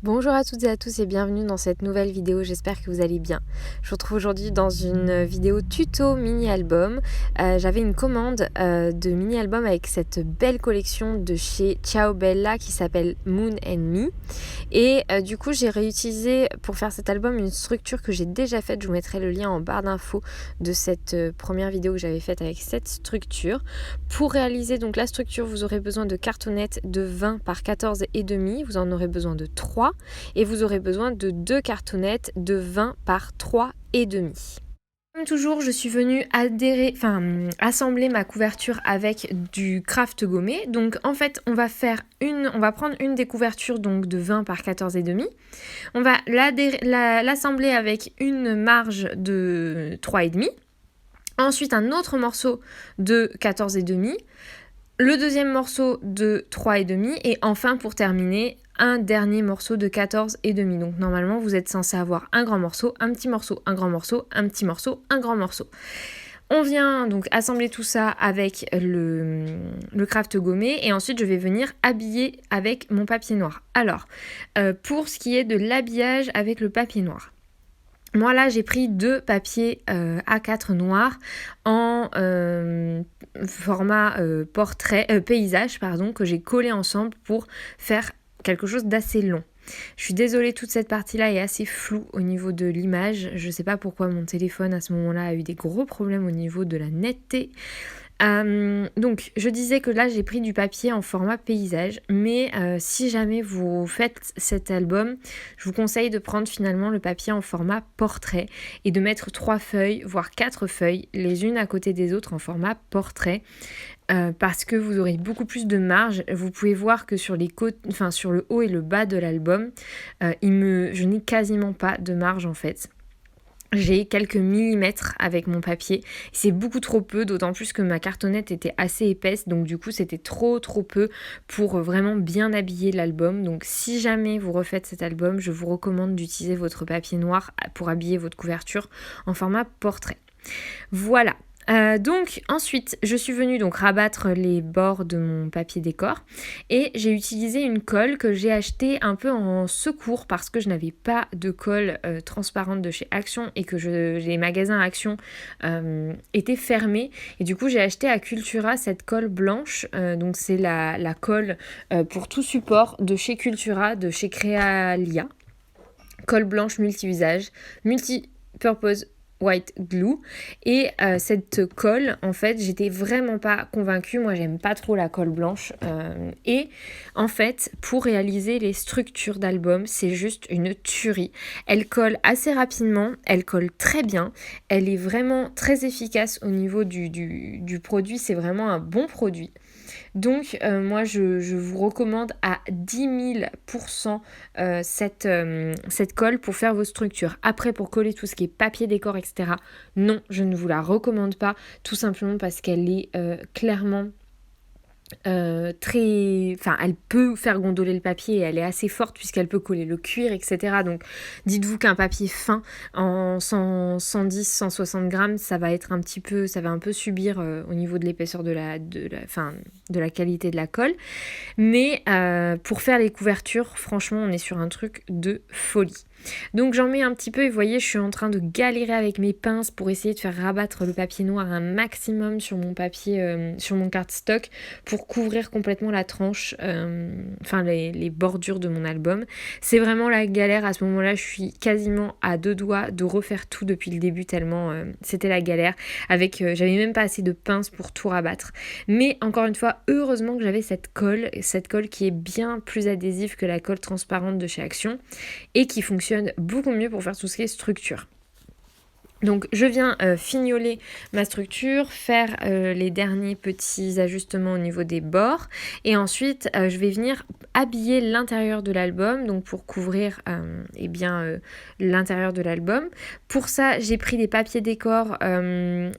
Bonjour à toutes et à tous et bienvenue dans cette nouvelle vidéo, j'espère que vous allez bien. Je vous retrouve aujourd'hui dans une vidéo tuto mini-album. J'avais une commande de mini-album avec cette belle collection de chez Ciao Bella qui s'appelle Moon and Me. Et du coup j'ai réutilisé pour faire cet album une structure que j'ai déjà faite. Je vous mettrai le lien en barre d'infos de cette première vidéo que j'avais faite avec cette structure. Pour réaliser donc la structure, vous aurez besoin de cartonnettes de 20 par 14,5. Vous en aurez besoin de 3. Et vous aurez besoin de 2 cartonnettes de 20 par 3,5. Comme toujours, je suis venue assembler ma couverture avec du craft gommé. Donc en fait, on va prendre une des couvertures donc de 20 par 14,5. On va l'assembler avec une marge de 3,5. Ensuite, un autre morceau de 14,5. Le deuxième morceau de 3,5 et enfin pour terminer un dernier morceau de 14,5. Donc normalement vous êtes censé avoir un grand morceau, un petit morceau, un grand morceau, un petit morceau, un grand morceau. On vient donc assembler tout ça avec le craft gommé et ensuite je vais venir habiller avec mon papier noir. Alors pour ce qui est de l'habillage avec le papier noir. Moi là j'ai pris 2 papiers A4 noirs en format paysage que j'ai collé ensemble pour faire quelque chose d'assez long. Je suis désolée, toute cette partie-là est assez floue au niveau de l'image. Je ne sais pas pourquoi mon téléphone à ce moment-là a eu des gros problèmes au niveau de la netteté. Donc je disais que là j'ai pris du papier en format paysage, mais si jamais vous faites cet album, je vous conseille de prendre finalement le papier en format portrait et de mettre 3 feuilles, voire 4 feuilles, les unes à côté des autres en format portrait. Parce que vous aurez beaucoup plus de marge. Vous pouvez voir que sur sur le haut et le bas de l'album, je n'ai quasiment pas de marge en fait. J'ai quelques millimètres avec mon papier. C'est beaucoup trop peu, d'autant plus que ma cartonnette était assez épaisse. Donc du coup, c'était trop peu pour vraiment bien habiller l'album. Donc si jamais vous refaites cet album, je vous recommande d'utiliser votre papier noir pour habiller votre couverture en format portrait. Voilà. Donc ensuite je suis venue donc rabattre les bords de mon papier décor et j'ai utilisé une colle que j'ai achetée un peu en secours parce que je n'avais pas de colle transparente de chez Action et que les magasins Action étaient fermés et du coup j'ai acheté à Cultura cette colle blanche. Donc c'est la colle pour tout support de chez Cultura, de chez Crealia, colle blanche multi-usage, multi-purpose white glue et cette colle en fait j'étais vraiment pas convaincue. Moi j'aime pas trop la colle blanche et en fait pour réaliser les structures d'album c'est juste une tuerie. Elle colle assez rapidement, elle colle très bien, elle est vraiment très efficace au niveau du produit, c'est vraiment un bon produit. Donc moi je vous recommande à 10 000% cette colle pour faire vos structures. Après pour coller tout ce qui est papier décor etc. Non, je ne vous la recommande pas tout simplement parce qu'elle est clairement elle peut faire gondoler le papier et elle est assez forte puisqu'elle peut coller le cuir etc. Donc dites-vous qu'un papier fin en 110-160 grammes ça va un peu subir au niveau de l'épaisseur de la qualité de la colle, mais pour faire les couvertures franchement on est sur un truc de folie. Donc j'en mets un petit peu et vous voyez je suis en train de galérer avec mes pinces pour essayer de faire rabattre le papier noir un maximum sur mon papier, sur mon cardstock pour couvrir complètement la tranche, les bordures de mon album. C'est vraiment la galère à ce moment-là, je suis quasiment à 2 doigts de refaire tout depuis le début tellement c'était la galère. J'avais même pas assez de pinces pour tout rabattre. Mais encore une fois, heureusement que j'avais cette colle qui est bien plus adhésive que la colle transparente de chez Action et qui fonctionne beaucoup mieux pour faire tout ce qui est structure. Donc je viens fignoler ma structure, faire les derniers petits ajustements au niveau des bords et ensuite je vais venir habiller l'intérieur de l'album donc pour couvrir l'intérieur de l'album. Pour ça j'ai pris des papiers décor,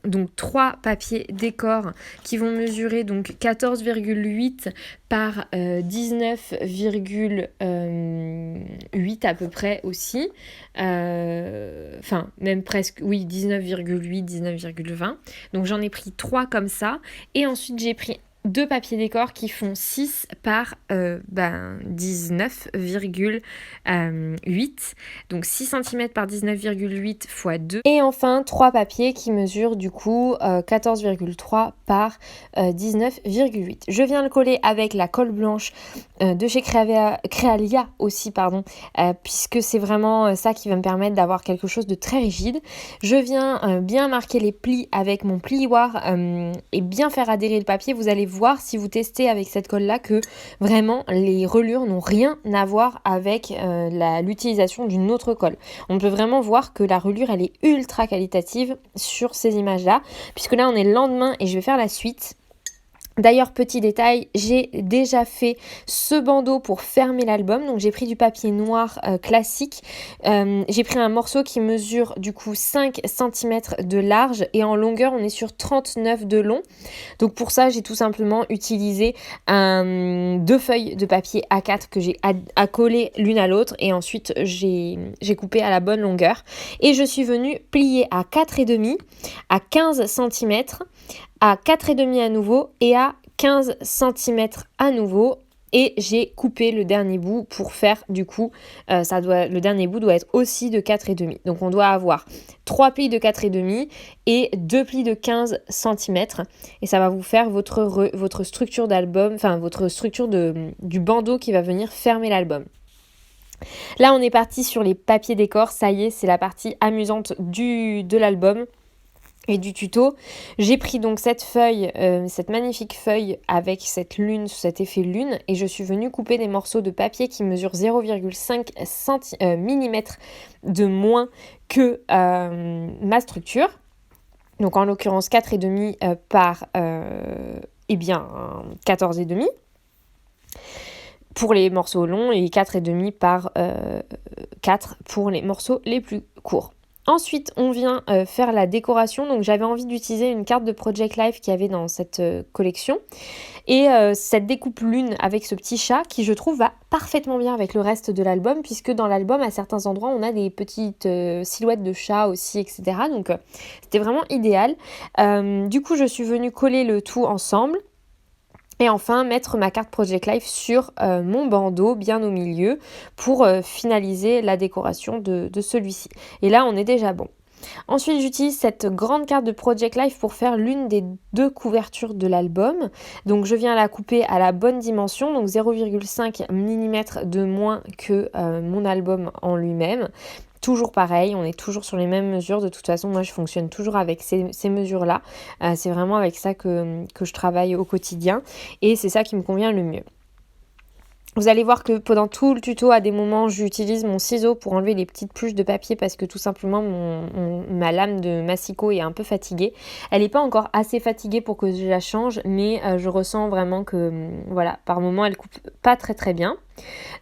donc 3 papiers décor qui vont mesurer donc 14,8 par 19,8 à peu près aussi. Même presque, oui, 19,8, 19,20. Donc j'en ai pris 3 comme ça. Et ensuite j'ai pris deux papiers décor qui font 6 par 19,8. Donc 6 cm par 19,8 fois 2. Et enfin, trois papiers qui mesurent du coup 14,3 par 19,8. Je viens le coller avec la colle blanche de chez Crealia aussi, puisque c'est vraiment ça qui va me permettre d'avoir quelque chose de très rigide. Je viens bien marquer les plis avec mon plioir et bien faire adhérer le papier. Vous allez voir si vous testez avec cette colle là que vraiment les relures n'ont rien à voir avec l'utilisation d'une autre colle. On peut vraiment voir que la relure elle est ultra qualitative sur ces images là, puisque là on est le lendemain et je vais faire la suite. D'ailleurs, petit détail, j'ai déjà fait ce bandeau pour fermer l'album. Donc j'ai pris du papier noir classique. J'ai pris un morceau qui mesure du coup 5 cm de large et en longueur on est sur 39 de long. Donc pour ça j'ai tout simplement utilisé deux feuilles de papier A4 que j'ai accolées l'une à l'autre et ensuite j'ai coupé à la bonne longueur. Et je suis venue plier à 4,5, à 15 cm, à 4,5 à nouveau et à 15 cm à nouveau. Et j'ai coupé le dernier bout pour faire du coup, le dernier bout doit être aussi de 4,5. Donc on doit avoir 3 plis de 4,5 et 2 plis de 15 cm. Et ça va vous faire votre structure d'album, enfin votre structure du bandeau qui va venir fermer l'album. Là on est parti sur les papiers décor, ça y est, c'est la partie amusante de l'album et du tuto. J'ai pris donc cette feuille, cette magnifique feuille avec cette lune, cet effet lune, et je suis venue couper des morceaux de papier qui mesurent 0,5 mm de moins que ma structure. Donc en l'occurrence 4,5 par 14,5 pour les morceaux longs et 4,5 par 4 pour les morceaux les plus courts. Ensuite, on vient faire la décoration. Donc, j'avais envie d'utiliser une carte de Project Life qu'il y avait dans cette collection. Et cette découpe lune avec ce petit chat qui, je trouve, va parfaitement bien avec le reste de l'album, puisque dans l'album, à certains endroits, on a des petites silhouettes de chats aussi, etc. Donc, c'était vraiment idéal. Du coup, je suis venue coller le tout ensemble. Et enfin, mettre ma carte Project Life sur mon bandeau bien au milieu pour finaliser la décoration de celui-ci. Et là, on est déjà bon. Ensuite, j'utilise cette grande carte de Project Life pour faire l'une des deux couvertures de l'album. Donc, je viens la couper à la bonne dimension, donc 0,5 mm de moins que mon album en lui-même. Toujours pareil, on est toujours sur les mêmes mesures. De toute façon, moi, je fonctionne toujours avec ces mesures-là. C'est vraiment avec ça que je travaille au quotidien et c'est ça qui me convient le mieux. Vous allez voir que pendant tout le tuto, à des moments, j'utilise mon ciseau pour enlever les petites pluches de papier parce que tout simplement, ma lame de massicot est un peu fatiguée. Elle n'est pas encore assez fatiguée pour que je la change, mais je ressens vraiment que, voilà, par moment, elle coupe pas très très bien.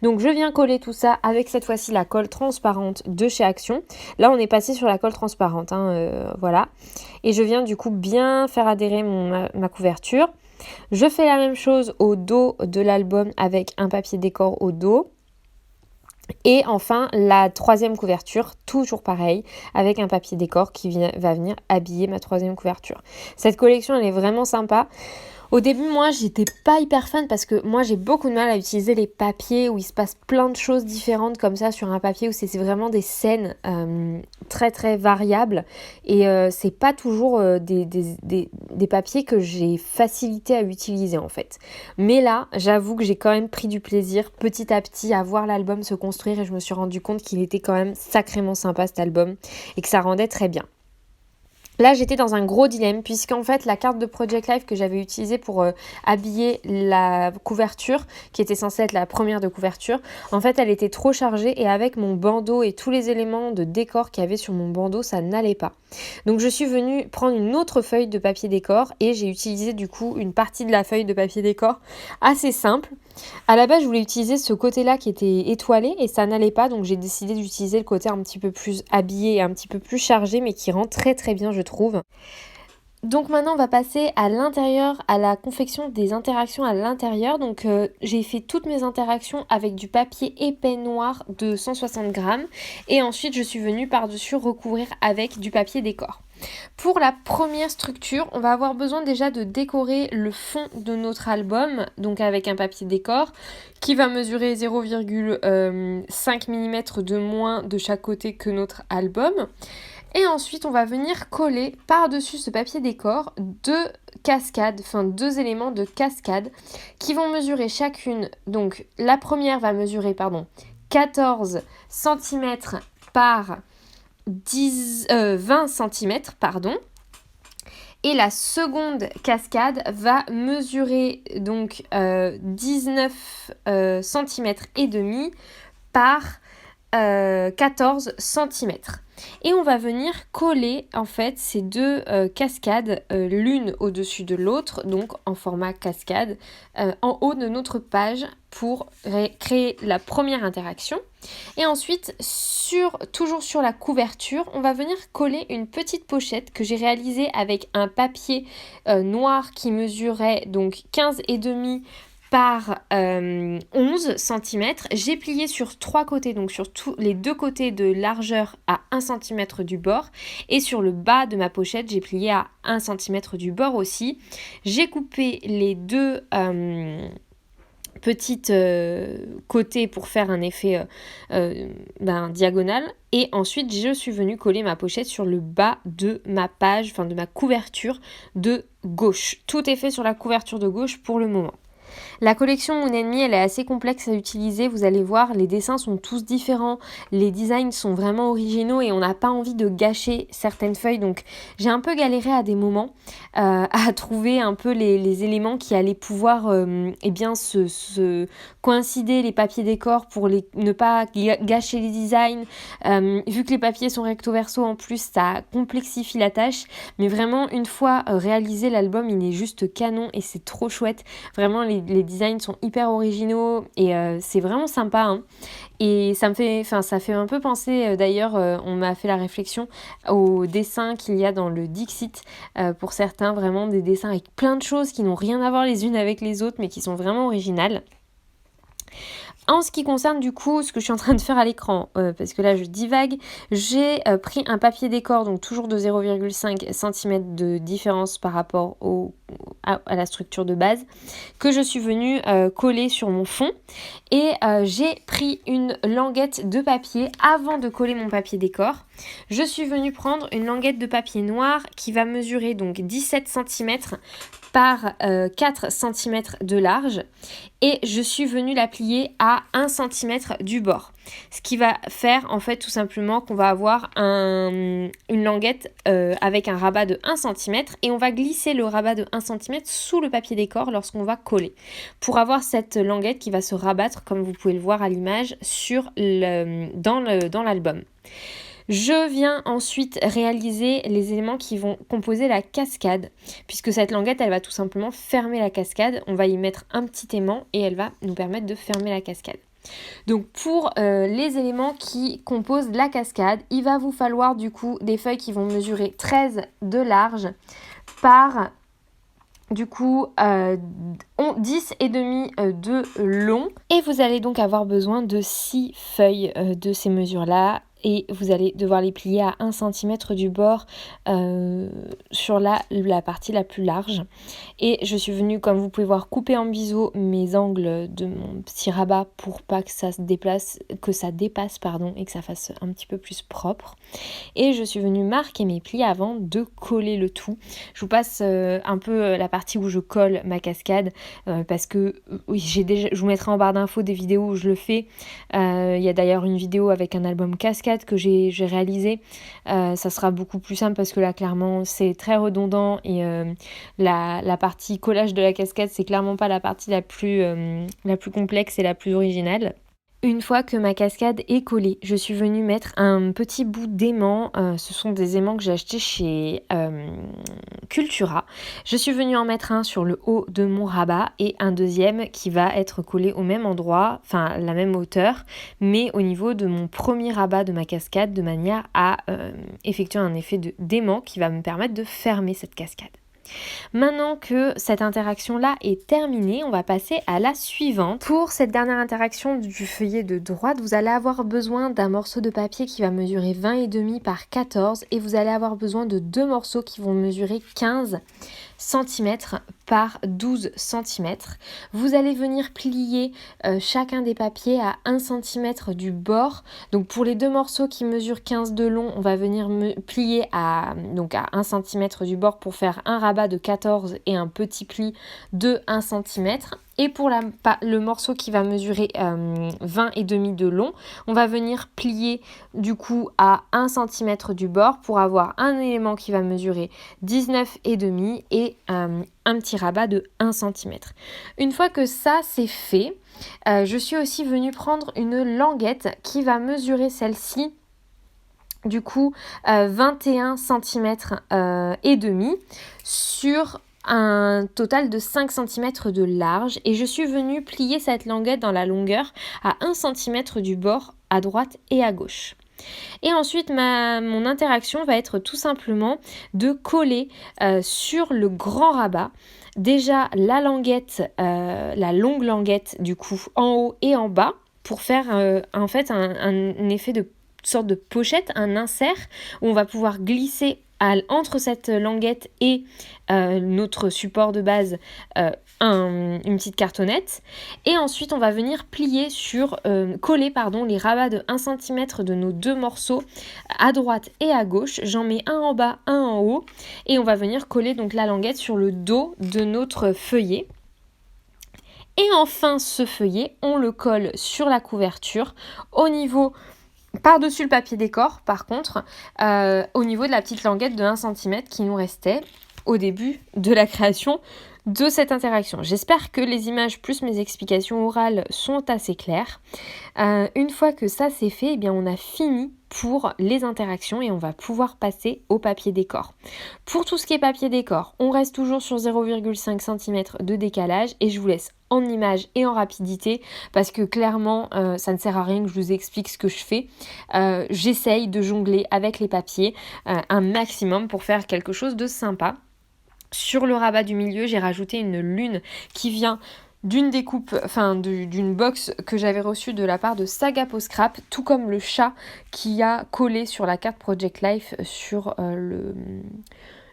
Donc je viens coller tout ça avec cette fois-ci la colle transparente de chez Action. Là, on est passé sur la colle transparente, voilà. Et je viens du coup bien faire adhérer ma couverture. Je fais la même chose au dos de l'album avec un papier décor au dos. Et enfin, la troisième couverture, toujours pareil, avec un papier décor qui va venir habiller ma troisième couverture. Cette collection, elle est vraiment sympa. Au début, moi, j'étais pas hyper fan parce que moi, j'ai beaucoup de mal à utiliser les papiers où il se passe plein de choses différentes comme ça sur un papier où c'est vraiment des scènes très très variables et c'est pas toujours des papiers que j'ai facilité à utiliser en fait. Mais là, j'avoue que j'ai quand même pris du plaisir petit à petit à voir l'album se construire et je me suis rendu compte qu'il était quand même sacrément sympa cet album et que ça rendait très bien. Là, j'étais dans un gros dilemme puisqu'en fait, la carte de Project Life que j'avais utilisée pour habiller la couverture, qui était censée être la première de couverture, en fait, elle était trop chargée et avec mon bandeau et tous les éléments de décor qu'il y avait sur mon bandeau, ça n'allait pas. Donc, je suis venue prendre une autre feuille de papier décor et j'ai utilisé du coup une partie de la feuille de papier décor assez simple. À la base, je voulais utiliser ce côté-là qui était étoilé et ça n'allait pas, donc j'ai décidé d'utiliser le côté un petit peu plus habillé et un petit peu plus chargé, mais qui rend très très bien, je trouve. Donc maintenant, on va passer à l'intérieur, à la confection des interactions à l'intérieur. Donc j'ai fait toutes mes interactions avec du papier épais noir de 160 grammes et ensuite je suis venue par-dessus recouvrir avec du papier décor. Pour la première structure, on va avoir besoin déjà de décorer le fond de notre album, donc avec un papier décor qui va mesurer 0,5 mm de moins de chaque côté que notre album. Et ensuite, on va venir coller par-dessus ce papier décor deux éléments de cascade qui vont mesurer chacune. Donc, la première va mesurer 14 cm par 20 cm, Et la seconde cascade va mesurer donc 19 cm et demi par 14 cm. Et on va venir coller en fait ces deux cascades l'une au-dessus de l'autre, donc en format cascade, en haut de notre page pour créer la première interaction. Et ensuite, toujours sur la couverture, on va venir coller une petite pochette que j'ai réalisée avec un papier noir qui mesurait donc 15,5 par 11 cm. J'ai plié sur 3 côtés, donc sur tous les 2 côtés de largeur à 1 cm du bord. Et sur le bas de ma pochette, j'ai plié à 1 cm du bord aussi. J'ai coupé les deux petites côtés pour faire un effet diagonal. Et ensuite, je suis venue coller ma pochette sur le bas de ma page, de ma couverture de gauche. Tout est fait sur la couverture de gauche pour le moment. La collection Moon & Me, elle est assez complexe à utiliser, vous allez voir, les dessins sont tous différents, les designs sont vraiment originaux et on n'a pas envie de gâcher certaines feuilles, donc j'ai un peu galéré à des moments à trouver un peu les éléments qui allaient pouvoir se coïncider les papiers décor pour ne pas gâcher les designs. Vu que les papiers sont recto verso en plus, ça complexifie la tâche, mais vraiment une fois réalisé l'album, il est juste canon et c'est trop chouette. Vraiment les designs sont hyper originaux et c'est vraiment sympa, hein. Et ça fait un peu penser, d'ailleurs, on m'a fait la réflexion aux dessins qu'il y a dans le Dixit, pour certains, vraiment des dessins avec plein de choses qui n'ont rien à voir les unes avec les autres, mais qui sont vraiment originales. En ce qui concerne du coup ce que je suis en train de faire à l'écran, parce que là je divague, j'ai pris un papier décor, donc toujours de 0,5 cm de différence par rapport à la structure de base, que je suis venue coller sur mon fond. Et j'ai pris une languette de papier avant de coller mon papier décor. Je suis venue prendre une languette de papier noir qui va mesurer donc 17 cm par 4 cm de large et je suis venue la plier à 1 cm du bord. Ce qui va faire en fait tout simplement qu'on va avoir une languette avec un rabat de 1 cm et on va glisser le rabat de 1 cm sous le papier décor lorsqu'on va coller pour avoir cette languette qui va se rabattre comme vous pouvez le voir à l'image dans l'album. Je viens ensuite réaliser les éléments qui vont composer la cascade, puisque cette languette, elle va tout simplement fermer la cascade. On va y mettre un petit aimant et elle va nous permettre de fermer la cascade. Donc pour les éléments qui composent la cascade, il va vous falloir du coup des feuilles qui vont mesurer 13 de large par du coup 10 et demi de long. Et vous allez donc avoir besoin de 6 feuilles de ces mesures-là. Et vous allez devoir les plier à 1 cm du bord sur la partie la plus large. Et je suis venue, comme vous pouvez voir, couper en biseau mes angles de mon petit rabat pour pas que ça dépasse et que ça fasse un petit peu plus propre. Et je suis venue marquer mes plis avant de coller le tout. Je vous passe un peu la partie où je colle ma cascade parce que je vous mettrai en barre d'infos des vidéos où je le fais. Il y a d'ailleurs une vidéo avec un album cascade que j'ai réalisé. Ça sera beaucoup plus simple parce que là clairement c'est très redondant et la partie collage de la cascade c'est clairement pas la partie la plus complexe et la plus originale. Une fois que ma cascade est collée, je suis venue mettre un petit bout d'aimant. Ce sont des aimants que j'ai achetés chez Cultura. Je suis venue en mettre un sur le haut de mon rabat et un deuxième qui va être collé au même endroit, enfin la même hauteur, mais au niveau de mon premier rabat de ma cascade de manière à effectuer un effet d'aimant qui va me permettre de fermer cette cascade. Maintenant que cette interaction-là est terminée, on va passer à la suivante. Pour cette dernière interaction du feuillet de droite, vous allez avoir besoin d'un morceau de papier qui va mesurer 20,5 par 14 et vous allez avoir besoin de 2 morceaux qui vont mesurer 15 cm par 12 cm. Vous allez venir plier chacun des papiers à 1 cm du bord. Donc pour les 2 morceaux qui mesurent 15 de long, on va venir plier à 1 cm du bord pour faire un rabat de 14 et un petit pli de 1 cm. Et pour le morceau qui va mesurer 20,5 de long, on va venir plier du coup à 1 cm du bord pour avoir un élément qui va mesurer 19,5 et un petit rabat de 1 cm. Une fois que ça c'est fait, je suis aussi venue prendre une languette qui va mesurer celle-ci du coup 21 cm et demi sur un total de 5 cm de large et je suis venue plier cette languette dans la longueur à 1 cm du bord à droite et à gauche. Et ensuite, mon interaction va être tout simplement de coller sur le grand rabat déjà la languette, la longue languette du coup en haut et en bas pour faire en fait un effet de sorte de pochette, un insert où on va pouvoir glisser entre cette languette et notre support de base une petite cartonnette et ensuite on va venir plier coller les rabats de 1 cm de nos 2 morceaux à droite et à gauche. J'en mets un en bas, un en haut et on va venir coller donc la languette sur le dos de notre feuillet. Et enfin ce feuillet, on le colle sur la couverture au niveau par-dessus le papier décor, par contre, au niveau de la petite languette de 1 cm qui nous restait au début de la création de cette interaction. J'espère que les images plus mes explications orales sont assez claires. Une fois que ça c'est fait, eh bien on a fini pour les interactions et on va pouvoir passer au papier décor. Pour tout ce qui est papier décor, on reste toujours sur 0,5 cm de décalage et je vous laisse en image et en rapidité parce que clairement ça ne sert à rien que je vous explique ce que je fais. J'essaye de jongler avec les papiers un maximum pour faire quelque chose de sympa. Sur le rabat du milieu, j'ai rajouté une lune qui vient d'une découpe, d'une box que j'avais reçue de la part de Saga Post Scrap, tout comme le chat qui a collé sur la carte Project Life sur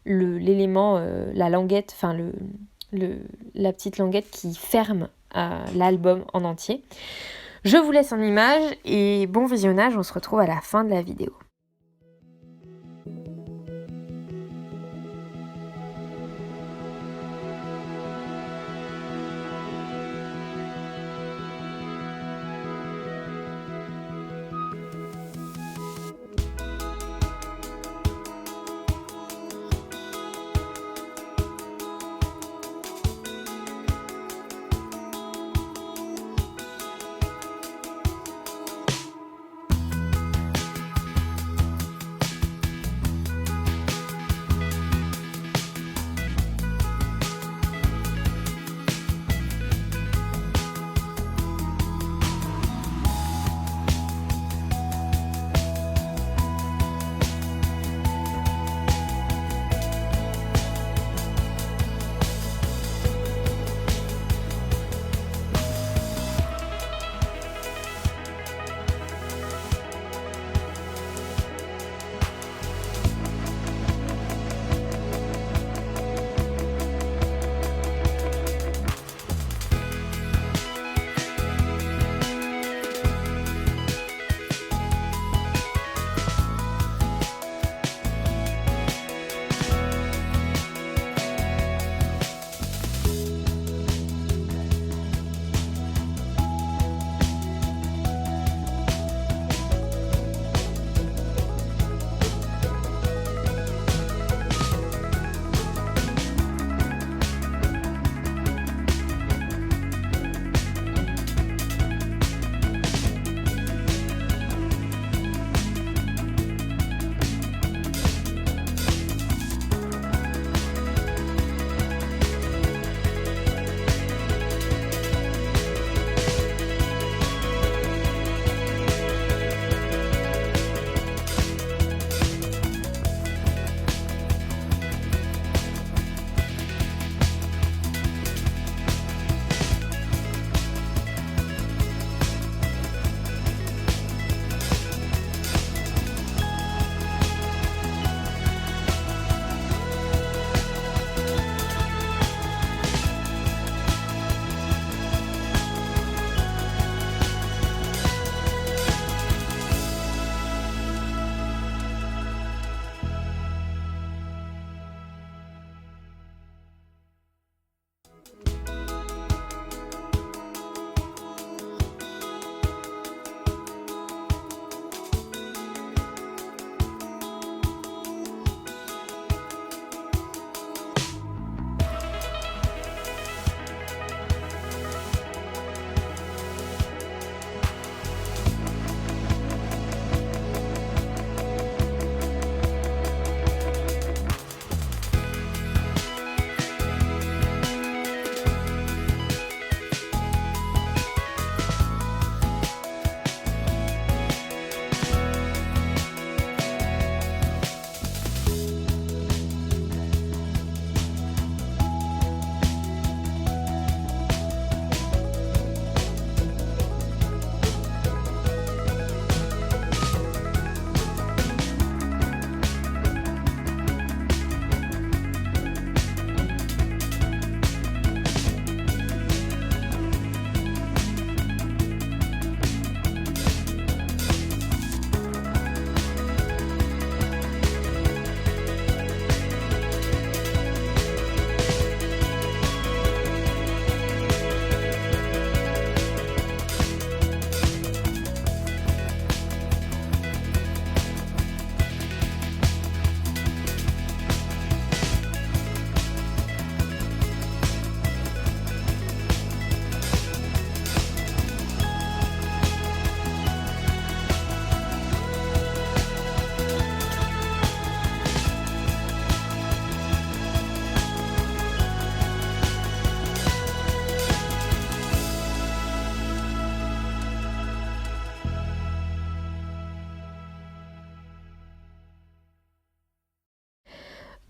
l'élément, la languette, la petite languette qui ferme l'album en entier. Je vous laisse en image et bon visionnage, on se retrouve à la fin de la vidéo.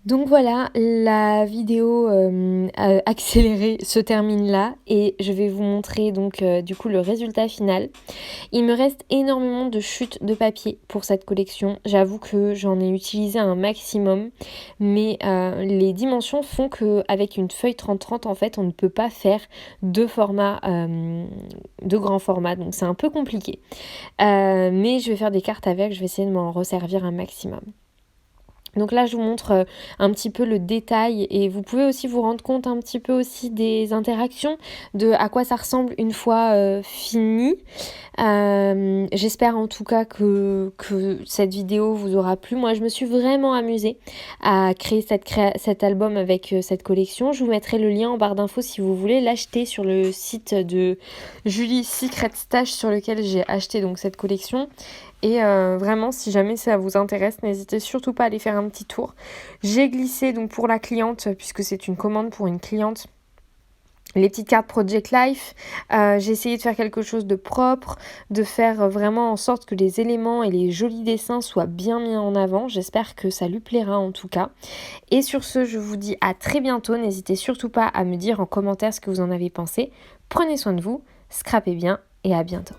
Donc voilà, la vidéo accélérée se termine là et je vais vous montrer donc du coup le résultat final. Il me reste énormément de chutes de papier pour cette collection. J'avoue que j'en ai utilisé un maximum, mais les dimensions font qu'avec une feuille 30-30, en fait, on ne peut pas faire deux formats, de grands formats, donc c'est un peu compliqué. Mais je vais faire des cartes avec, je vais essayer de m'en resservir un maximum. Donc là, je vous montre un petit peu le détail et vous pouvez aussi vous rendre compte un petit peu aussi des interactions, de à quoi ça ressemble une fois fini. J'espère en tout cas que cette vidéo vous aura plu. Moi, je me suis vraiment amusée à créer cet album avec cette collection. Je vous mettrai le lien en barre d'infos si vous voulez l'acheter sur le site de Julie Secret Stash sur lequel j'ai acheté donc cette collection. Et vraiment, si jamais ça vous intéresse, n'hésitez surtout pas à aller faire un petit tour. J'ai glissé donc pour la cliente, puisque c'est une commande pour une cliente, les petites cartes Project Life. J'ai essayé de faire quelque chose de propre, de faire vraiment en sorte que les éléments et les jolis dessins soient bien mis en avant. J'espère que ça lui plaira en tout cas. Et sur ce, je vous dis à très bientôt. N'hésitez surtout pas à me dire en commentaire ce que vous en avez pensé. Prenez soin de vous, scrapez bien et à bientôt.